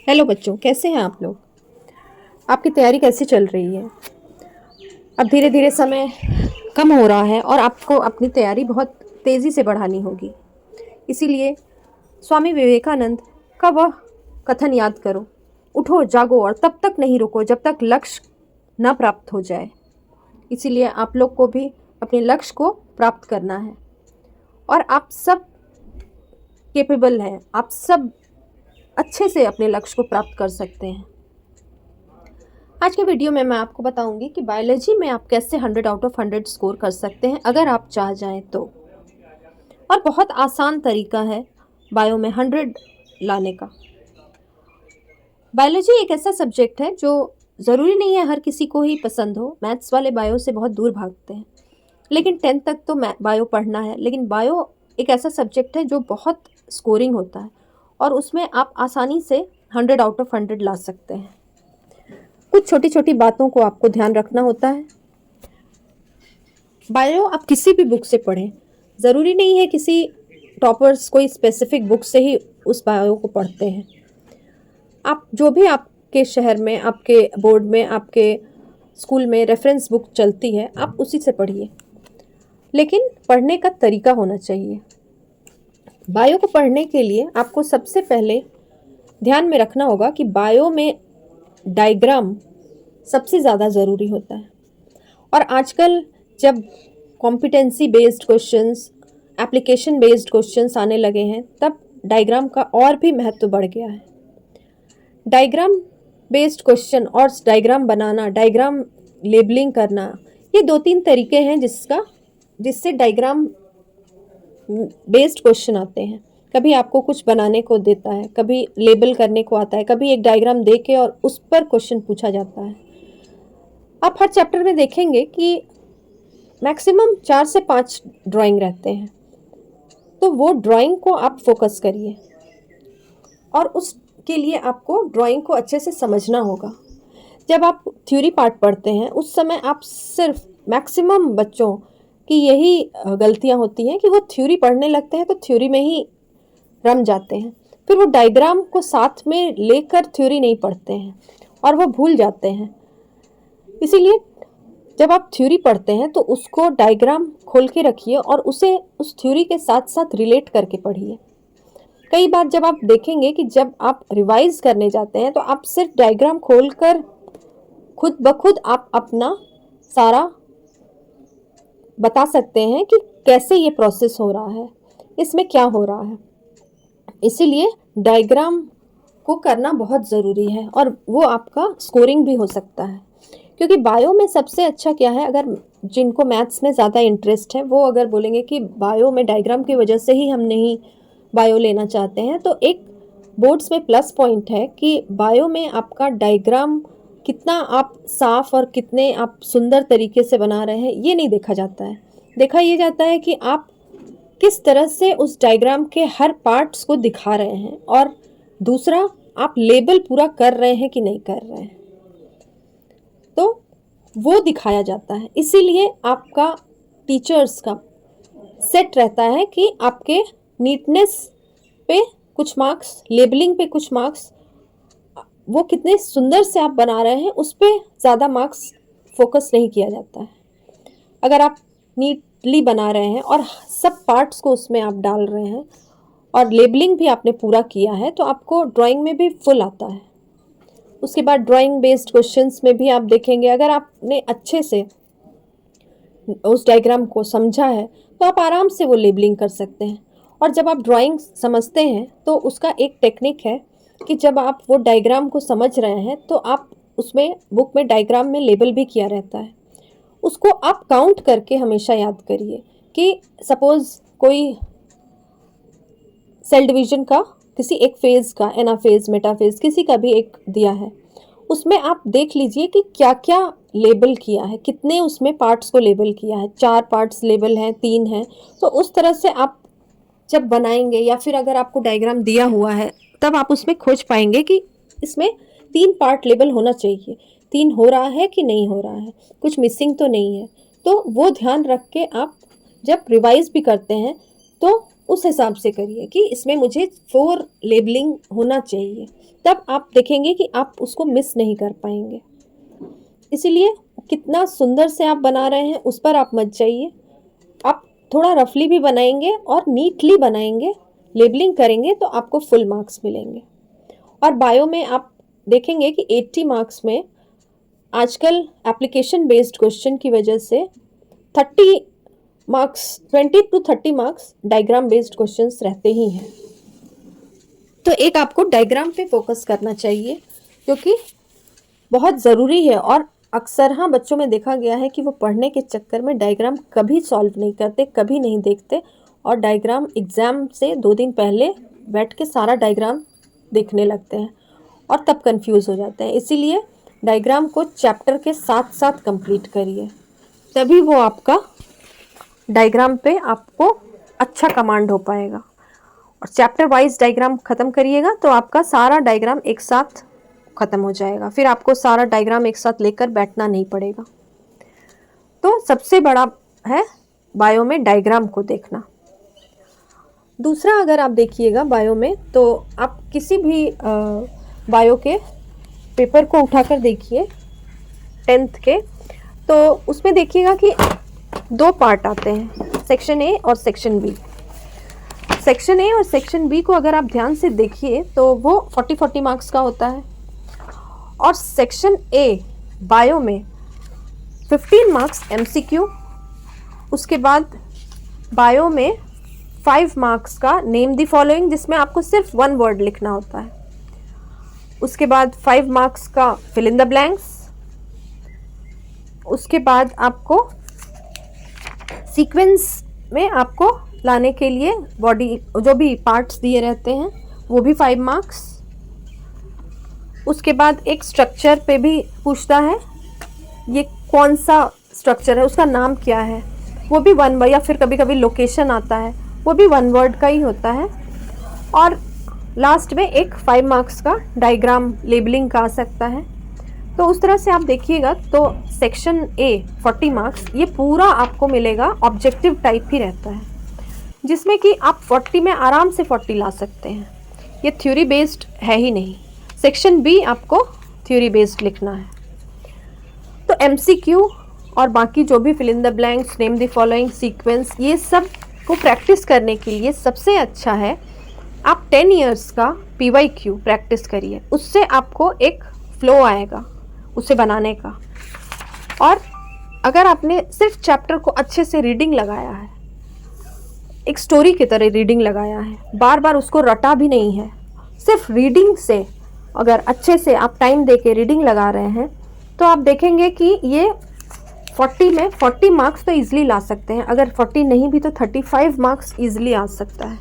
Hello बच्चों, कैसे हैं आप लोग। आपकी तैयारी कैसी चल रही है। अब धीरे धीरे समय कम हो रहा है और आपको अपनी तैयारी बहुत तेज़ी से बढ़ानी होगी। इसीलिए स्वामी विवेकानंद का वह कथन याद करो, उठो जागो और तब तक नहीं रुको जब तक लक्ष्य न प्राप्त हो जाए। इसीलिए आप लोग को भी अपने लक्ष्य को प्राप्त करना है और आप सब केपेबल हैं, आप सब अच्छे से अपने लक्ष्य को प्राप्त कर सकते हैं। आज के वीडियो में मैं आपको बताऊंगी कि बायोलॉजी में आप कैसे 100 आउट ऑफ 100 स्कोर कर सकते हैं अगर आप चाह जाएं तो। और बहुत आसान तरीका है बायो में 100 लाने का। बायोलॉजी एक ऐसा सब्जेक्ट है जो ज़रूरी नहीं है हर किसी को ही पसंद हो। मैथ्स वाले बायो से बहुत दूर भागते हैं, लेकिन 10th तक तो बायो पढ़ना है। लेकिन बायो एक ऐसा सब्जेक्ट है जो बहुत स्कोरिंग होता है और उसमें आप आसानी से 100 आउट ऑफ 100 ला सकते हैं। कुछ छोटी छोटी बातों को आपको ध्यान रखना होता है। बायो आप किसी भी बुक से पढ़ें, ज़रूरी नहीं है किसी टॉपर्स कोई स्पेसिफिक बुक से ही उस बायो को पढ़ते हैं। आप जो भी आपके शहर में, आपके बोर्ड में, आपके स्कूल में रेफरेंस बुक चलती है, आप उसी से पढ़िए, लेकिन पढ़ने का तरीका होना चाहिए। बायो को पढ़ने के लिए आपको सबसे पहले ध्यान में रखना होगा कि बायो में डायग्राम सबसे ज़्यादा ज़रूरी होता है। और आजकल जब competency based questions, application based questions आने लगे हैं, तब डायग्राम का और भी महत्व बढ़ गया है। डायग्राम बेस्ड क्वेश्चन और डायग्राम बनाना, डायग्राम लेबलिंग करना, ये 2-3 तरीके हैं जिससे डायग्राम बेस्ड क्वेश्चन आते हैं। कभी आपको कुछ बनाने को देता है, कभी लेबल करने को आता है, कभी एक डायग्राम दे के और उस पर क्वेश्चन पूछा जाता है। आप हर चैप्टर में देखेंगे कि मैक्सिमम 4 से 5 ड्राइंग रहते हैं, तो वो ड्राइंग को आप फोकस करिए और उसके लिए आपको ड्राइंग को अच्छे से समझना होगा। जब आप थ्योरी पार्ट पढ़ते हैं उस समय आप सिर्फ, मैक्सिमम बच्चों की यही गलतियां होती हैं कि वो थ्योरी पढ़ने लगते हैं तो थ्योरी में ही रम जाते हैं, फिर वो डायग्राम को साथ में लेकर थ्योरी नहीं पढ़ते हैं और वो भूल जाते हैं। इसीलिए जब आप थ्योरी पढ़ते हैं तो उसको डायग्राम खोल के रखिए और उसे उस थ्योरी के साथ साथ रिलेट करके पढ़िए। कई बार जब आप देखेंगे कि जब आप रिवाइज करने जाते हैं तो आप सिर्फ डायग्राम खोलकर खुद ब खुद आप अपना सारा बता सकते हैं कि कैसे ये प्रोसेस हो रहा है, इसमें क्या हो रहा है। इसीलिए डायग्राम को करना बहुत ज़रूरी है और वो आपका स्कोरिंग भी हो सकता है। क्योंकि बायो में सबसे अच्छा क्या है, अगर जिनको मैथ्स में ज़्यादा इंटरेस्ट है वो अगर बोलेंगे कि बायो में डायग्राम की वजह से ही हम नहीं बायो लेना चाहते हैं, तो एक बोर्ड्स में प्लस पॉइंट है कि बायो में आपका डायग्राम कितना आप साफ और कितने आप सुंदर तरीके से बना रहे हैं ये नहीं देखा जाता है। देखा ये जाता है कि आप किस तरह से उस डायग्राम के हर पार्ट्स को दिखा रहे हैं और दूसरा आप लेबल पूरा कर रहे हैं कि नहीं कर रहे हैं, तो वो दिखाया जाता है। इसीलिए आपका टीचर्स का सेट रहता है कि आपके नीटनेस पे कुछ मार्क्स, लेबलिंग पे कुछ मार्क्स, वो कितने सुंदर से आप बना रहे हैं उस पर ज़्यादा मार्क्स फोकस नहीं किया जाता है। अगर आप नीटली बना रहे हैं और सब पार्ट्स को उसमें आप डाल रहे हैं और लेबलिंग भी आपने पूरा किया है तो आपको ड्राइंग में भी फुल आता है। उसके बाद ड्राइंग बेस्ड क्वेश्चंस में भी आप देखेंगे, अगर आपने अच्छे से उस डायग्राम को समझा है तो आप आराम से वो लेबलिंग कर सकते हैं। और जब आप ड्राइंग समझते हैं तो उसका एक टेक्निक है कि जब आप वो डायग्राम को समझ रहे हैं तो आप उसमें बुक में डायग्राम में लेबल भी किया रहता है, उसको आप काउंट करके हमेशा याद करिए कि सपोज़ कोई सेल डिवीजन का किसी एक फेज़ का, एनाफेज़, मेटाफेज़, किसी का भी एक दिया है, उसमें आप देख लीजिए कि क्या क्या लेबल किया है, कितने उसमें पार्ट्स को लेबल किया है। 4 पार्ट्स लेबल हैं, 3 हैं, तो उस तरह से आप जब बनाएंगे या फिर अगर आपको डायग्राम दिया हुआ है तब आप उसमें खोज पाएंगे कि इसमें 3 पार्ट लेबल होना चाहिए, 3 हो रहा है कि नहीं हो रहा है, कुछ मिसिंग तो नहीं है। तो वो ध्यान रख के आप जब रिवाइज भी करते हैं तो उस हिसाब से करिए कि इसमें मुझे 4 लेबलिंग होना चाहिए, तब आप देखेंगे कि आप उसको मिस नहीं कर पाएंगे। इसीलिए कितना सुंदर से आप बना रहे हैं उस पर आप मत जाइए, आप थोड़ा रफली भी बनाएंगे और नीटली बनाएंगे, लेबलिंग करेंगे तो आपको फुल मार्क्स मिलेंगे। और बायो में आप देखेंगे कि 80 मार्क्स में आजकल एप्लीकेशन बेस्ड क्वेश्चन की वजह से 30 marks 20 to 30 marks diagram based questions रहते ही हैं। तो एक आपको डायग्राम पे फोकस करना चाहिए, क्योंकि बहुत ज़रूरी है। और अक्सर हाँ बच्चों में देखा गया है कि वो पढ़ने के चक्कर में डायग्राम कभी सॉल्व नहीं करते, कभी नहीं देखते, और डायग्राम एग्ज़ाम से 2 दिन पहले बैठ के सारा डायग्राम देखने लगते हैं और तब कंफ्यूज हो जाते हैं। इसीलिए डायग्राम को चैप्टर के साथ साथ कंप्लीट करिए, तभी वो आपका डायग्राम पे आपको अच्छा कमांड हो पाएगा। और चैप्टर वाइज डायग्राम ख़त्म करिएगा तो आपका सारा डायग्राम एक साथ ख़त्म हो जाएगा, फिर आपको सारा डायग्राम एक साथ लेकर बैठना नहीं पड़ेगा। तो सबसे बड़ा है बायो में डायग्राम को देखना। दूसरा, अगर आप देखिएगा बायो में, तो आप किसी भी बायो के पेपर को उठाकर देखिए 10th के, तो उसमें देखिएगा कि 2 पार्ट आते हैं, सेक्शन ए और सेक्शन बी। सेक्शन ए और सेक्शन बी को अगर आप ध्यान से देखिए तो वो 40-40 मार्क्स का होता है, और सेक्शन ए बायो में 15 मार्क्स MCQ, उसके बाद बायो में 5 मार्क्स का नेम द फॉलोइंग, जिसमें आपको सिर्फ 1 वर्ड लिखना होता है, उसके बाद 5 मार्क्स का फिल इन द ब्लैंक्स, उसके बाद आपको सीक्वेंस में आपको लाने के लिए बॉडी जो भी पार्ट्स दिए रहते हैं वो भी 5 मार्क्स, उसके बाद एक स्ट्रक्चर पे भी पूछता है, ये कौन सा स्ट्रक्चर है, उसका नाम क्या है, वो भी 1 वर्ड, या फिर कभी कभी लोकेशन आता है वो भी 1 वर्ड का ही होता है, और लास्ट में एक 5 मार्क्स का डायग्राम लेबलिंग का आ सकता है। तो उस तरह से आप देखिएगा तो सेक्शन ए 40 मार्क्स ये पूरा आपको मिलेगा, ऑब्जेक्टिव टाइप ही रहता है, जिसमें कि आप 40 में आराम से 40 ला सकते हैं, ये थ्योरी बेस्ड है ही नहीं। सेक्शन बी आपको थ्योरी बेस्ड लिखना है। तो MCQ और बाकी जो भी fill in the blanks, name the following, sequence, ये सब को प्रैक्टिस करने के लिए सबसे अच्छा है आप 10 इयर्स का PYQ प्रैक्टिस करिए, उससे आपको एक फ्लो आएगा उसे बनाने का। और अगर आपने सिर्फ चैप्टर को अच्छे से रीडिंग लगाया है, एक स्टोरी की तरह रीडिंग लगाया है, बार बार उसको रटा भी नहीं है, सिर्फ रीडिंग से अगर अच्छे से आप टाइम दे के रीडिंग लगा रहे हैं, तो आप देखेंगे कि ये 40 में 40 मार्क्स तो ईजिली ला सकते हैं, अगर 40 नहीं भी तो 35 मार्क्स ईजिली आ सकता है।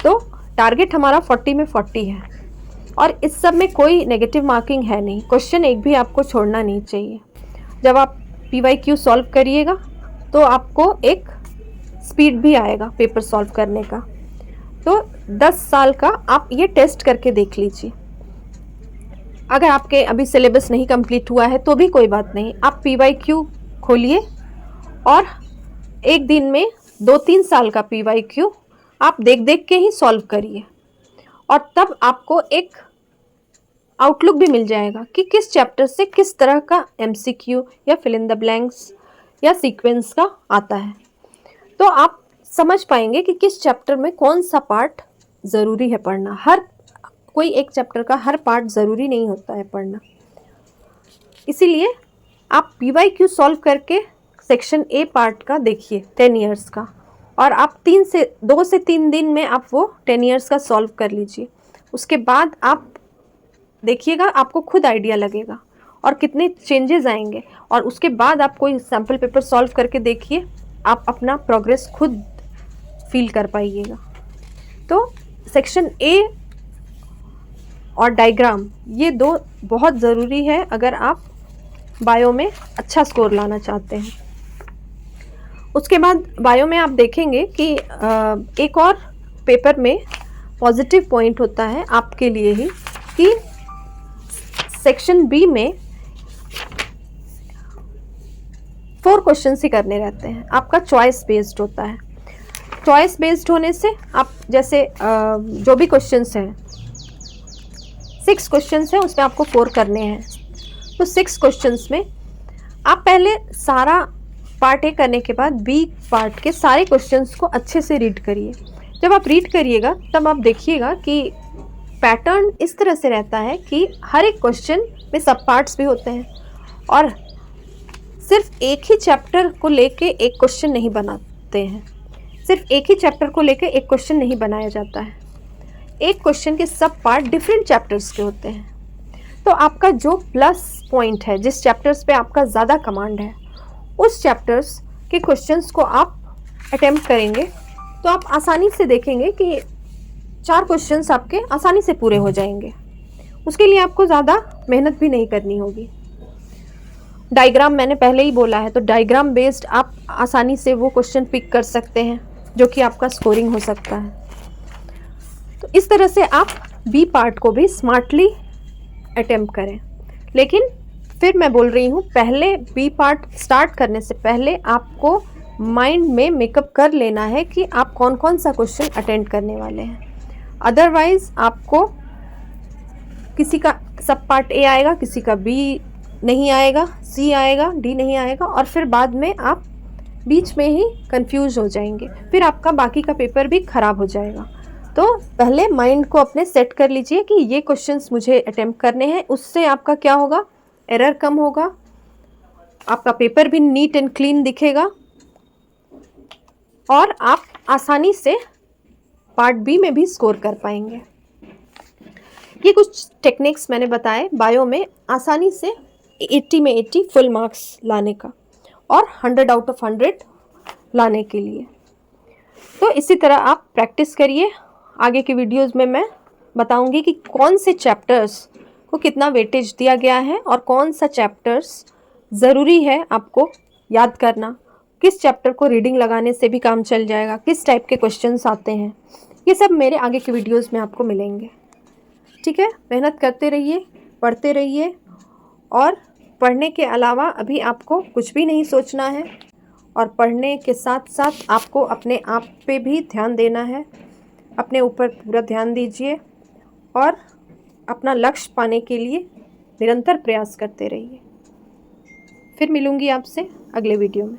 तो टारगेट हमारा 40 में 40 है, और इस सब में कोई नेगेटिव मार्किंग है नहीं, क्वेश्चन एक भी आपको छोड़ना नहीं चाहिए। जब आप PYQ सॉल्व करिएगा तो आपको एक स्पीड भी आएगा पेपर सॉल्व करने का। तो 10 साल का आप ये टेस्ट करके देख लीजिए। अगर आपके अभी सिलेबस नहीं कंप्लीट हुआ है तो भी कोई बात नहीं, आप PYQ खोलिए और एक दिन में 2-3 साल का PYQ आप देख देख के ही सॉल्व करिए, और तब आपको एक आउटलुक भी मिल जाएगा कि किस चैप्टर से किस तरह का MCQ या फिल इन द ब्लैंक्स या सीक्वेंस का आता है। तो आप समझ पाएंगे कि किस चैप्टर में कौन सा पार्ट ज़रूरी है पढ़ना। हर कोई एक चैप्टर का हर पार्ट ज़रूरी नहीं होता है पढ़ना, इसीलिए आप PYQ सॉल्व करके सेक्शन ए पार्ट का देखिए 10 इयर्स का, और आप 2 से 3 दिन में आप वो 10 इयर्स का सॉल्व कर लीजिए। उसके बाद आप देखिएगा, आपको खुद आइडिया लगेगा और कितने चेंजेस आएंगे, और उसके बाद आप कोई सैम्पल पेपर सॉल्व करके देखिए, आप अपना प्रोग्रेस खुद फील कर पाइएगा। तो सेक्शन ए और डायग्राम ये 2 बहुत ज़रूरी है अगर आप बायो में अच्छा स्कोर लाना चाहते हैं। उसके बाद बायो में आप देखेंगे कि एक और पेपर में पॉजिटिव पॉइंट होता है आपके लिए ही, कि सेक्शन बी में 4 क्वेश्चन ही करने रहते हैं, आपका चॉइस बेस्ड होता है। चॉइस बेस्ड होने से आप जैसे जो भी क्वेश्चंस हैं, 6 क्वेश्चंस हैं, उसमें आपको 4 करने हैं। तो 6 क्वेश्चंस में आप पहले सारा पार्ट ए करने के बाद बी पार्ट के सारे क्वेश्चंस को अच्छे से रीड करिए। जब आप रीड करिएगा तब आप देखिएगा कि पैटर्न इस तरह से रहता है कि हर एक क्वेश्चन में सब पार्ट्स भी होते हैं और सिर्फ एक ही चैप्टर को लेके एक क्वेश्चन नहीं बनाते हैं, सिर्फ एक ही चैप्टर को लेके एक क्वेश्चन नहीं बनाया जाता है। एक क्वेश्चन के सब पार्ट डिफरेंट चैप्टर्स के होते हैं। तो आपका जो प्लस पॉइंट है, जिस चैप्टर्स पे आपका ज़्यादा कमांड है, उस चैप्टर्स के क्वेश्चंस को आप अटेम्प्ट करेंगे तो आप आसानी से देखेंगे कि 4 क्वेश्चंस आपके आसानी से पूरे हो जाएंगे। उसके लिए आपको ज़्यादा मेहनत भी नहीं करनी होगी। डायग्राम मैंने पहले ही बोला है, तो डायग्राम बेस्ड आप आसानी से वो क्वेश्चन पिक कर सकते हैं जो कि आपका स्कोरिंग हो सकता है। तो इस तरह से आप बी पार्ट को भी स्मार्टली अटेम्प्ट करें। लेकिन फिर मैं बोल रही हूँ, पहले बी पार्ट स्टार्ट करने से पहले आपको माइंड में मेकअप कर लेना है कि आप कौन कौन सा क्वेश्चन अटेंड करने वाले हैं। अदरवाइज़ आपको किसी का सब पार्ट ए आएगा, किसी का बी नहीं आएगा, सी आएगा, डी नहीं आएगा और फिर बाद में आप बीच में ही कंफ्यूज हो जाएंगे, फिर आपका बाकी का पेपर भी ख़राब हो जाएगा। तो पहले माइंड को अपने सेट कर लीजिए कि ये क्वेश्चंस मुझे अटेम्प्ट करने हैं। उससे आपका क्या होगा, एरर कम होगा, आपका पेपर भी नीट एंड क्लीन दिखेगा और आप आसानी से पार्ट बी में भी स्कोर कर पाएंगे। ये कुछ टेक्निक्स मैंने बताए बायो में आसानी से 80 में 80 फुल मार्क्स लाने का और 100 आउट ऑफ 100 लाने के लिए। तो इसी तरह आप प्रैक्टिस करिए। आगे की वीडियोस में मैं बताऊंगी कि कौन से चैप्टर्स को कितना वेटेज दिया गया है और कौन सा चैप्टर्स ज़रूरी है आपको याद करना, किस चैप्टर को रीडिंग लगाने से भी काम चल जाएगा, किस टाइप के क्वेश्चंस आते हैं। ये सब मेरे आगे की वीडियोस में आपको मिलेंगे। ठीक है, मेहनत करते रहिए, पढ़ते रहिए और पढ़ने के अलावा अभी आपको कुछ भी नहीं सोचना है और पढ़ने के साथ साथ आपको अपने आप पे भी ध्यान देना है। अपने ऊपर पूरा ध्यान दीजिए और अपना लक्ष्य पाने के लिए निरंतर प्रयास करते रहिए। फिर मिलूंगी आपसे अगले वीडियो में।